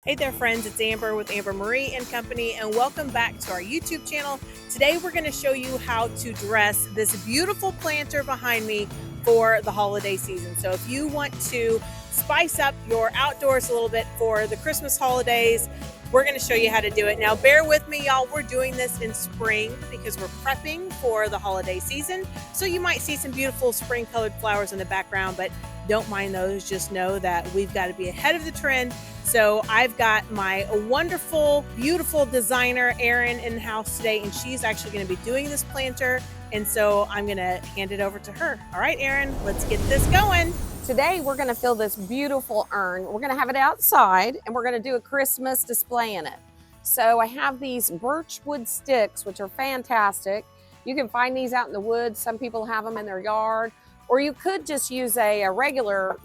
Hey there friends, it's Amber with Amber Marie and Company, and welcome back to our YouTube channel. Today we're going to show you how to dress this beautiful planter behind me for the holiday season. So if you want to spice up your outdoors a little bit for the Christmas holidays, we're going to show you how to do it. Now bear with me y'all, we're doing this in spring because we're prepping for the holiday season. So you might see some beautiful spring colored flowers in the background, but don't mind those. Just know that we've got to be ahead of the trend. So I've got my wonderful, beautiful designer, Erin, in the house today, and she's actually going to be doing this planter. And so I'm going to hand it over to her. All right, Erin, let's get this going. Today we're going to fill this beautiful urn. We're going to have it outside and we're going to do a Christmas display in it. So I have these birch wood sticks, which are fantastic. You can find these out in the woods. Some people have them in their yard, or you could just use a regular,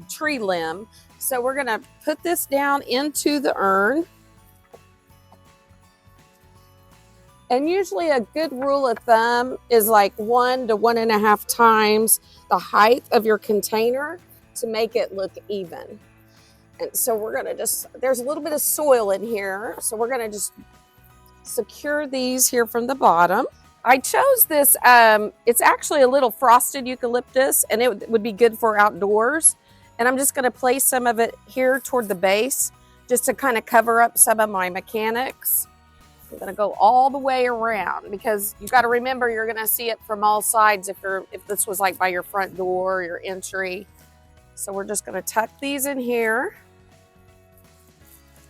tree limb. So we're going to put this down into the urn. And usually a good rule of thumb is like 1 to 1.5 times the height of your container to make it look even. And so we're gonna there's a little bit of soil in here. So we're gonna just secure these here from the bottom. I chose this, it's actually a little frosted eucalyptus, and it would be good for outdoors. And I'm just gonna place some of it here toward the base just to kind of cover up some of my mechanics. I'm going to go all the way around because you got to remember you're going to see it from all sides if this was like by your front door, your entry. So we're just going to tuck these in here.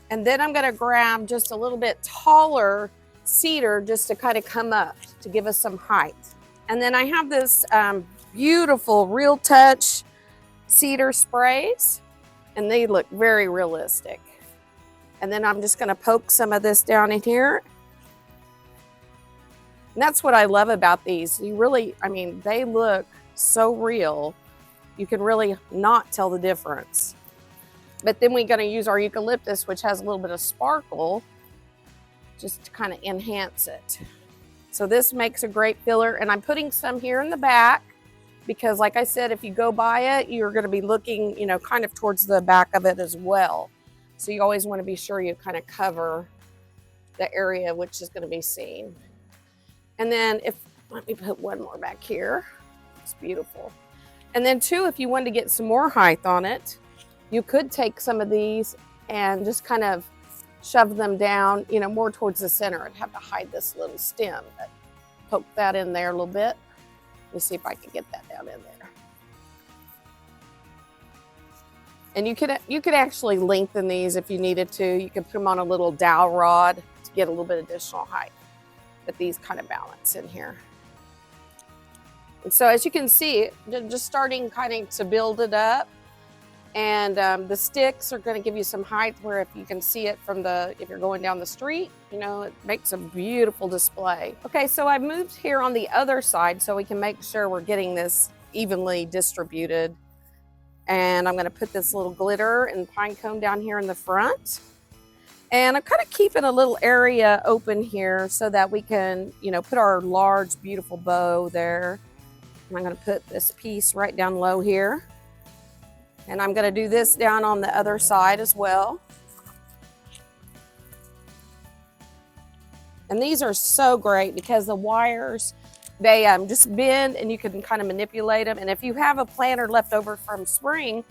And then I'm going to grab just a little bit taller cedar just to kind of come up to give us some height. And then I have this beautiful Real Touch cedar sprays, and they look very realistic. And then I'm just going to poke some of this down in here. And that's what I love about these. You really, they look so real. You can really not tell the difference. But then we're going to use our eucalyptus, which has a little bit of sparkle, just to kind of enhance it. So this makes a great filler. And I'm putting some here in the back because, like I said, if you go by it, you're going to be looking, kind of towards the back of it as well. So you always want to be sure you kind of cover the area which is going to be seen. And then let me put one more back here. It's beautiful. And then too, if you wanted to get some more height on it, you could take some of these and just kind of shove them down, more towards the center. I'd have to hide this little stem, but poke that in there a little bit. Let me see if I can get that down in there. And you could actually lengthen these if you needed to. You could put them on a little dowel rod to get a little bit additional height. But these kind of balance in here. And so as you can see, just starting kind of to build it up. And the sticks are going to give you some height where if you can see it from if you're going down the street, it makes a beautiful display. Okay, so I've moved here on the other side so we can make sure we're getting this evenly distributed. And I'm going to put this little glitter and pine cone down here in the front. And I'm kind of keeping a little area open here so that we can, put our large, beautiful bow there. And I'm going to put this piece right down low here. And I'm going to do this down on the other side as well. And these are so great because the wires, they just bend and you can kind of manipulate them. And if you have a planter left over from spring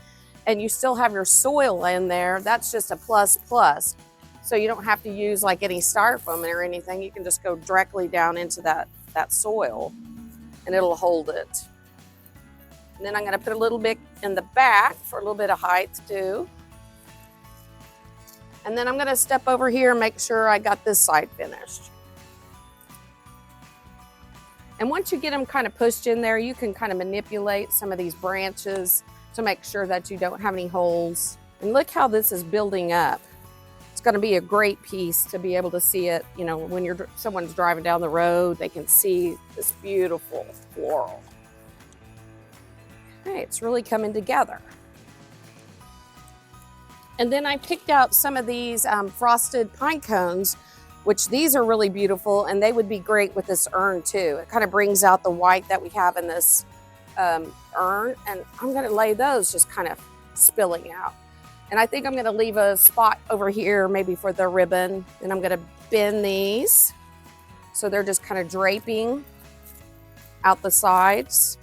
and you still have your soil in there, that's just a plus. So you don't have to use like any styrofoam or anything. You can just go directly down into that soil and it'll hold it. And then I'm going to put a little bit in the back for a little bit of height too. And then I'm going to step over here and make sure I got this side finished. And once you get them kind of pushed in there, you can kind of manipulate some of these branches to make sure that you don't have any holes. And look how this is building up. It's going to be a great piece to be able to see it, when someone's driving down the road, they can see this beautiful floral. Okay, it's really coming together. And then I picked out some of these frosted pine cones, which these are really beautiful, and they would be great with this urn too. It kind of brings out the white that we have in this urn, and I'm going to lay those just kind of spilling out. And I think I'm gonna leave a spot over here maybe for the ribbon. And I'm gonna bend these so they're just kind of draping out the sides.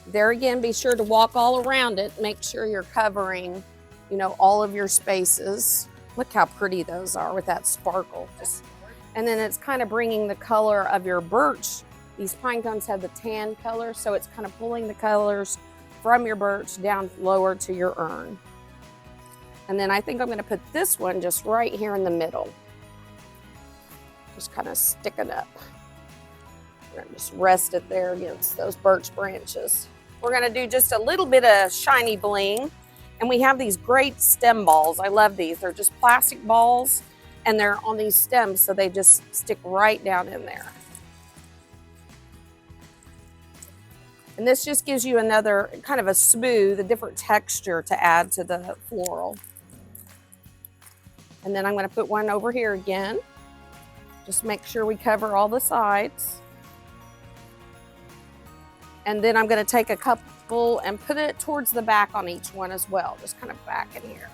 There again, be sure to walk all around it. Make sure you're covering, you know, all of your spaces. Look how pretty those are with that sparkle. And then it's kind of bringing the color of your birch. These pine cones have the tan color, so it's kind of pulling the colors from your birch down lower to your urn. And then I think I'm going to put this one just right here in the middle. Just kind of sticking up. We're going to just rest it there against those birch branches. We're going to do just a little bit of shiny bling. And we have these great stem balls. I love these. They're just plastic balls and they're on these stems, so they just stick right down in there. And this just gives you another kind of a smooth, a different texture to add to the floral. And then I'm going to put one over here again. Just make sure we cover all the sides. And then I'm going to take a couple and put it towards the back on each one as well, just kind of back in here.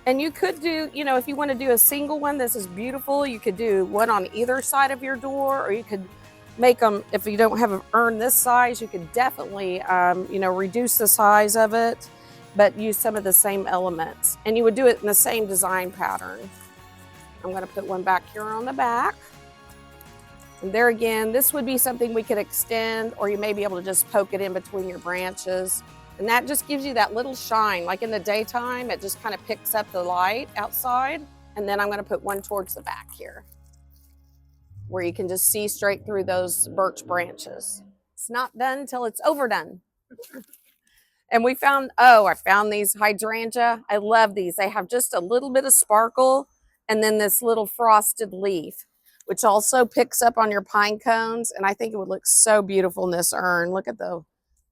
And you could do, you know, if you want to do a single one, this is beautiful. You could do one on either side of your door, or you could make them, if you don't have an urn this size, you could definitely, you know, reduce the size of it, but use some of the same elements. And you would do it in the same design pattern. I'm going to put one back here on the back. And there again, this would be something we could extend, or you may be able to just poke it in between your branches. And that just gives you that little shine. Like in the daytime, it just kind of picks up the light outside. And then I'm going to put one towards the back here, where you can just see straight through those birch branches. It's not done till it's overdone. And we found, I found these hydrangea. I love these. They have just a little bit of sparkle and then this little frosted leaf, which also picks up on your pine cones. And I think it would look so beautiful in this urn. Look at the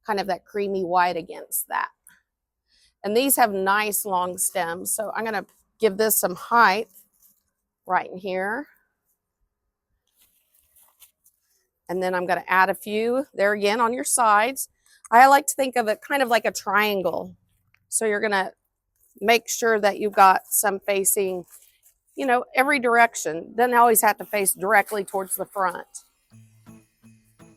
kind of that creamy white against that. And these have nice long stems. So I'm going to give this some height right in here. And then I'm going to add a few there again on your sides. I like to think of it kind of like a triangle. So you're going to make sure that you've got some facing, you know, every direction. Doesn't always have to face directly towards the front.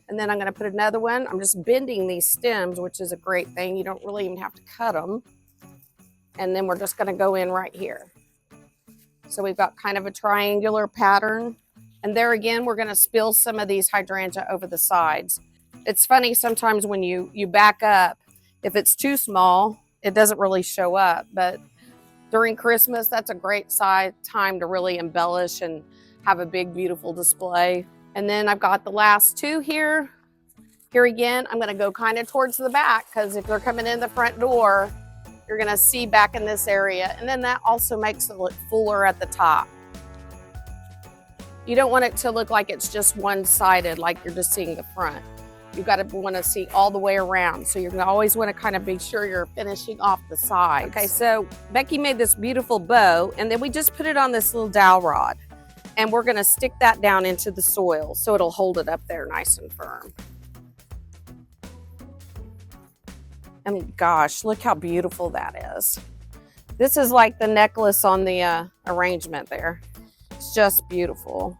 And then I'm going to put another one. I'm just bending these stems, which is a great thing. You don't really even have to cut them. And then we're just going to go in right here. So we've got kind of a triangular pattern. And there again, we're going to spill some of these hydrangea over the sides. It's funny sometimes when you back up, if it's too small, it doesn't really show up. But during Christmas, that's a great time to really embellish and have a big, beautiful display. And then I've got the last two here. Here again, I'm going to go kind of towards the back, because if they're coming in the front door, you're going to see back in this area. And then that also makes it look fuller at the top. You don't want it to look like it's just one-sided, like you're just seeing the front. You've got to want to see all the way around. So you're going to always want to kind of be sure you're finishing off the sides. Okay, so Becky made this beautiful bow, and then we just put it on this little dowel rod. And we're going to stick that down into the soil so it'll hold it up there nice and firm. And gosh, look how beautiful that is. This is like the necklace on the arrangement there. It's just beautiful.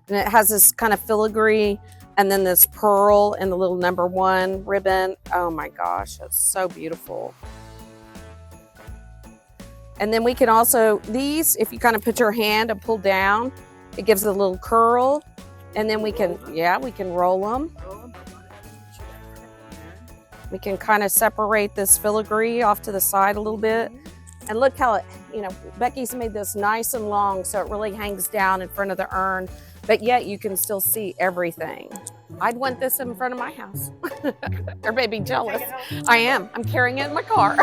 And it has this kind of filigree and then this pearl and the little #1 ribbon. Oh my gosh, it's so beautiful. And then we can also, these, if you kind of put your hand and pull down, it gives it a little curl. And then we can, we can roll them. We can kind of separate this filigree off to the side a little bit. And look how it, you know, Becky's made this nice and long so it really hangs down in front of the urn, but yet you can still see everything. I'd want this in front of my house. Everybody be jealous. I am. I'm carrying it in my car.